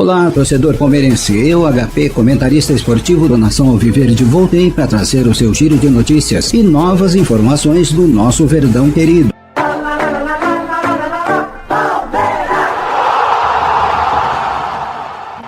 Olá, torcedor palmeirense. Eu, HP, comentarista esportivo do Nação Alviverde, voltei para trazer o seu giro de notícias e novas informações do nosso Verdão querido.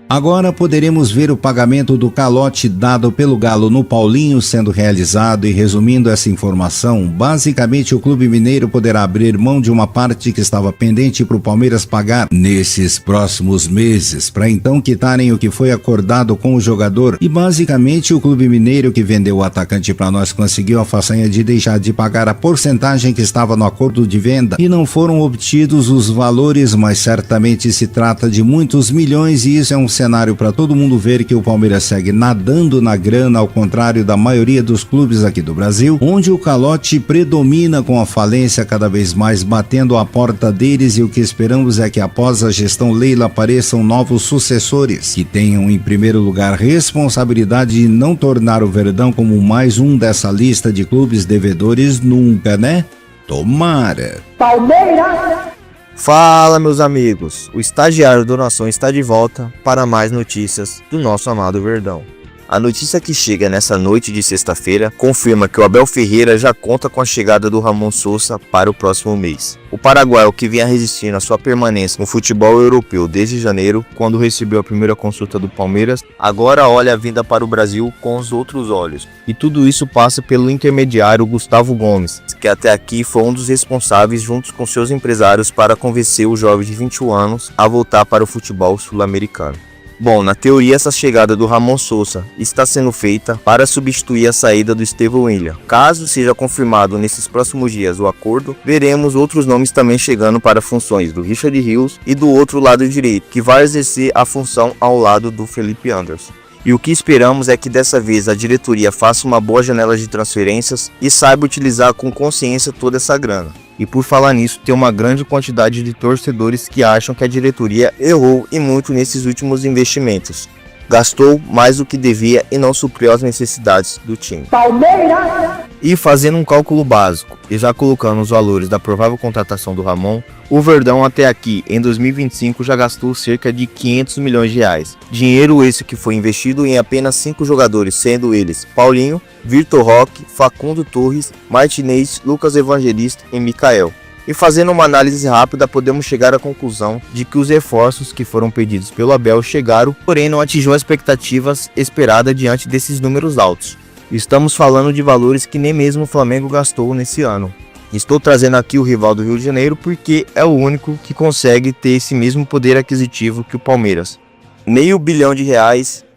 Agora poderemos ver o pagamento do calote dado pelo Galo no Paulinho sendo realizado e, resumindo essa informação, basicamente o Clube Mineiro poderá abrir mão de uma parte que estava pendente para o Palmeiras pagar nesses próximos meses, para então quitarem o que foi acordado com o jogador, e basicamente o Clube Mineiro que vendeu o atacante para nós conseguiu a façanha de deixar de pagar a porcentagem que estava no acordo de venda e não foram obtidos os valores, mas certamente se trata de muitos milhões e isso é um cenário para todo mundo ver que o Palmeiras segue nadando na grana, ao contrário da maioria dos clubes aqui do Brasil, onde o calote predomina com a falência cada vez mais batendo a porta deles, e o que esperamos é que após a gestão Leila apareçam novos sucessores que tenham em primeiro lugar responsabilidade de não tornar o Verdão como mais um dessa lista de clubes devedores nunca, né? Tomara! Palmeiras! Fala, meus amigos, o estagiário do Nação está de volta para mais notícias do nosso amado Verdão. A notícia que chega nessa noite de sexta-feira confirma que o Abel Ferreira já conta com a chegada do Ramon Sousa para o próximo mês. O paraguaio, que vinha resistindo à sua permanência no futebol europeu desde janeiro, quando recebeu a primeira consulta do Palmeiras, agora olha a vinda para o Brasil com os outros olhos. E tudo isso passa pelo intermediário Gustavo Gomes, que até aqui foi um dos responsáveis, juntos com seus empresários, para convencer o jovem de 21 anos a voltar para o futebol sul-americano. Bom, na teoria essa chegada do Ramon Sousa está sendo feita para substituir a saída do Estevão Willian. Caso seja confirmado nesses próximos dias o acordo, veremos outros nomes também chegando para funções do Richard Rios e do outro lado direito, que vai exercer a função ao lado do Felipe Anderson. E o que esperamos é que dessa vez a diretoria faça uma boa janela de transferências e saiba utilizar com consciência toda essa grana. E por falar nisso, tem uma grande quantidade de torcedores que acham que a diretoria errou e muito nesses últimos investimentos. Gastou mais do que devia e não supriu as necessidades do time. Palmeiras! E fazendo um cálculo básico e já colocando os valores da provável contratação do Ramon, o Verdão até aqui em 2025 já gastou cerca de 500 milhões de reais. Dinheiro esse que foi investido em apenas 5 jogadores, sendo eles Paulinho, Vitor Roque, Facundo Torres, Martinez, Lucas Evangelista e Mikael. E fazendo uma análise rápida, podemos chegar à conclusão de que os reforços que foram pedidos pelo Abel chegaram, porém não atingiu as expectativas esperadas diante desses números altos. Estamos falando de valores que nem mesmo o Flamengo gastou nesse ano. Estou trazendo aqui o rival do Rio de Janeiro porque é o único que consegue ter esse mesmo poder aquisitivo que o Palmeiras. R$500 bilhão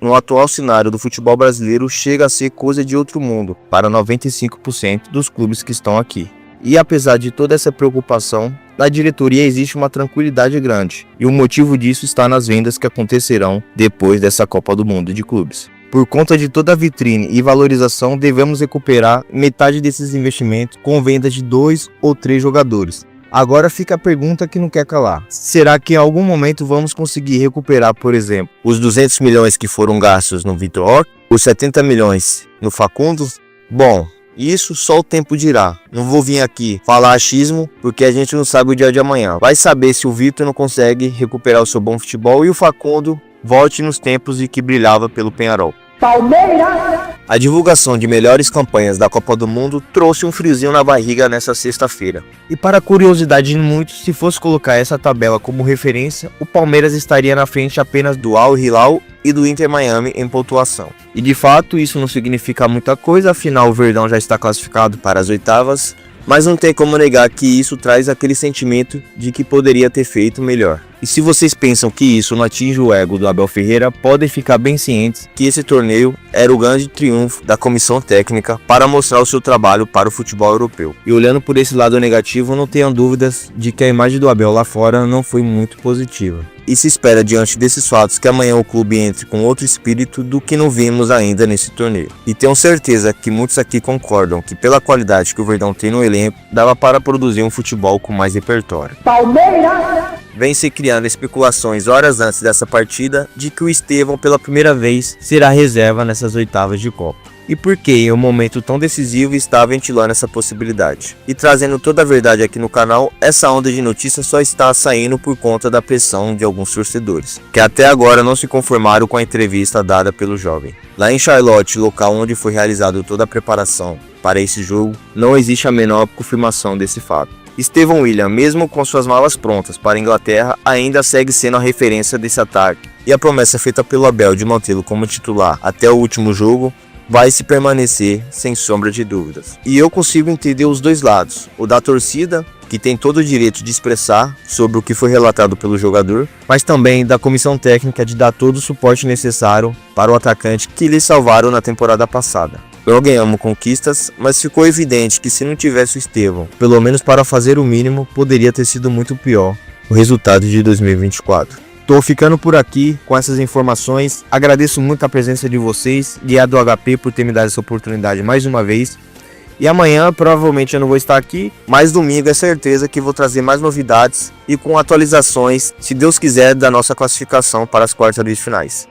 no atual cenário do futebol brasileiro chega a ser coisa de outro mundo para 95% dos clubes que estão aqui. E apesar de toda essa preocupação, na diretoria existe uma tranquilidade grande, e o motivo disso está nas vendas que acontecerão depois dessa Copa do Mundo de clubes. Por conta de toda a vitrine e valorização, devemos recuperar metade desses investimentos com venda de 2 ou 3 jogadores. Agora fica a pergunta que não quer calar. Será que em algum momento vamos conseguir recuperar, por exemplo, os 200 milhões que foram gastos no Vitor Roque, os 70 milhões no Facundo? Bom, isso só o tempo dirá. Não vou vir aqui falar achismo, porque a gente não sabe o dia de amanhã. Vai saber se o Vitor não consegue recuperar o seu bom futebol e o Facundo volte nos tempos em que brilhava pelo Peñarol. Palmeiras! A divulgação de melhores campanhas da Copa do Mundo trouxe um friozinho na barriga nessa sexta-feira. E para a curiosidade de muitos, se fosse colocar essa tabela como referência, o Palmeiras estaria na frente apenas do Al Hilal e do Inter Miami em pontuação. E de fato isso não significa muita coisa, afinal o Verdão já está classificado para as oitavas, mas não tem como negar que isso traz aquele sentimento de que poderia ter feito melhor. E se vocês pensam que isso não atinge o ego do Abel Ferreira, podem ficar bem cientes que esse torneio era o grande triunfo da comissão técnica para mostrar o seu trabalho para o futebol europeu. E olhando por esse lado negativo, não tenham dúvidas de que a imagem do Abel lá fora não foi muito positiva. E se espera diante desses fatos que amanhã o clube entre com outro espírito do que não vimos ainda nesse torneio. E tenho certeza que muitos aqui concordam que pela qualidade que o Verdão tem no elenco, dava para produzir um futebol com mais repertório. Palmeiras! Vem se criando especulações horas antes dessa partida de que o Estevão pela primeira vez será reserva nessas oitavas de Copa. e por que em um momento tão decisivo está ventilando essa possibilidade. E trazendo toda a verdade aqui no canal, essa onda de notícias só está saindo por conta da pressão de alguns torcedores, que até agora não se conformaram com a entrevista dada pelo jovem. Lá em Charlotte, local onde foi realizada toda a preparação para esse jogo, não existe a menor confirmação desse fato. Stephen William, mesmo com suas malas prontas para a Inglaterra, ainda segue sendo a referência desse ataque, e a promessa feita pelo Abel de mantê-lo como titular até o último jogo vai se permanecer sem sombra de dúvidas. E eu consigo entender os dois lados, o da torcida, que tem todo o direito de expressar sobre o que foi relatado pelo jogador, mas também da comissão técnica de dar todo o suporte necessário para o atacante que lhe salvaram na temporada passada. Não ganhamos conquistas, mas ficou evidente que se não tivesse o Estevão, pelo menos para fazer o mínimo, poderia ter sido muito pior o resultado de 2024. Tô ficando por aqui com essas informações, agradeço muito a presença de vocês e a do HP por ter me dado essa oportunidade mais uma vez. E amanhã provavelmente eu não vou estar aqui, mas domingo é certeza que vou trazer mais novidades e com atualizações, se Deus quiser, da nossa classificação para as quartas de finais.